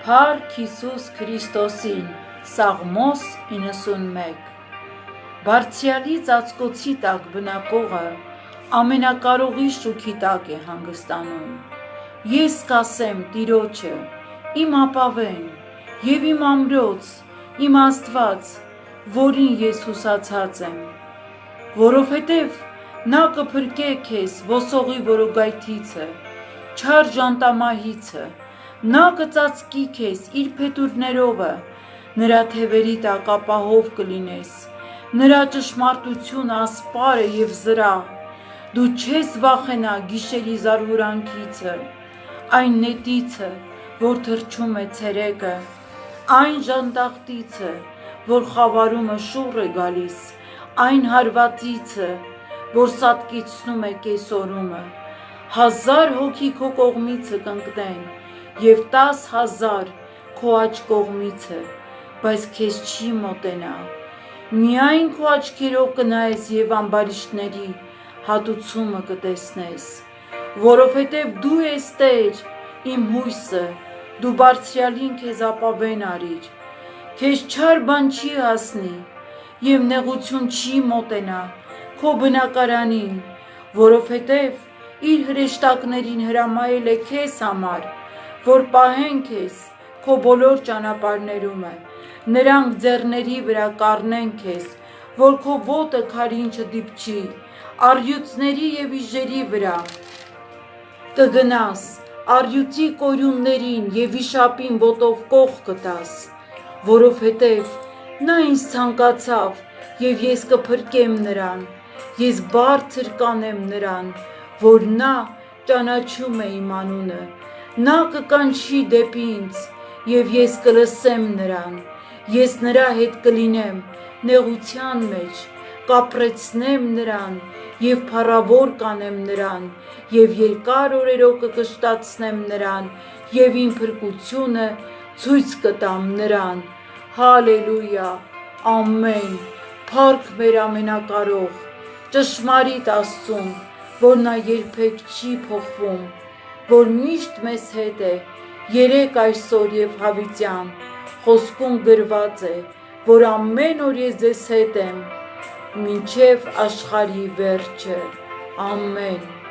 Փառք Հիսուս Քրիստոսին, Սաղմոս 91 Բարձրյալի ծածկոցի տակ բնակողը ամենակարողի շուքի տակ է հանգստանում։ Ես կասեմ Տիրոջը, իմ ապավեն և իմ ամրոց, իմ Աստված, որին ես հուսացած եմ, որովհետև նա կփրկե քեզ ոսողի որոգայթիցը, չար ժանտամահիցը, նա կծածկի քեզ իր փետուրներովը, նրա թևերի տակ ապահով կլինես, նրա ճշմարտությունը ասպար է և զրահ, դու չես վախենա գիշերի զարհուրանքիցը, այն նետիցը, որ թռչում է ցերեկը, այն ժանտախտիցը, որ խավարումը շուռ է գալիս, այն հարվածիցը, որ սատկեցնում է կեսօրումը, 1000 հոգի քո կողմիցը կընկնեն և 10,000 քո աջ կողմիցը, բայց քեզ չի մոտենա, միայն քո աչքերով կնայես և ամբարիշտների հատուցումը կտեսնես, որովհետև դու ես Տեր, իմ հույսը, դու Բարձրյալին քեզ ապավեն արիր, քեզ չար բան չի հասնի և նեղություն չի մոտենա քո բնակարանին, որովհետև իր հրեշտակներին հրամայել է քեզ համար, որ պահեն քեզ քո բոլոր ճանապարհներումը, նրանք ձեռների վրա կառնեն քեզ, որ քո ոտը քարին չդիպչի, առյուծների և իժերի վրա կգնաս, առյուծի կոյրուններին և վիշապին ոտով կող կտաս, որովհետև նա ինձ ցանկացավ և ես կփրկեմ նրան, ես բարձր կանեմ նրան, որ նա ճանաչում է իմ անունը, նա կկանչի դեպի ինձ և ես կլսեմ նրան, ես նրա հետ կլինեմ նեղության մեջ, կապրեցնեմ նրան և փառավոր կանեմ նրան և երկար օրերով կկշտացնեմ նրան և իմ փրկությունը ցույց կտամ նրան, հալելույա, ամեն, փառք մեր ամենակարող, ճշմարիտ Աստծուն, որ նա երբեք չի փոխվում, որ միշտ մեզ հետ է, երեկ, այսօր և հավիտյան, խոսքում գրված է, որ ամեն օր ես ձեզ հետ եմ, մինչև աշխարհի վերջը, ամեն։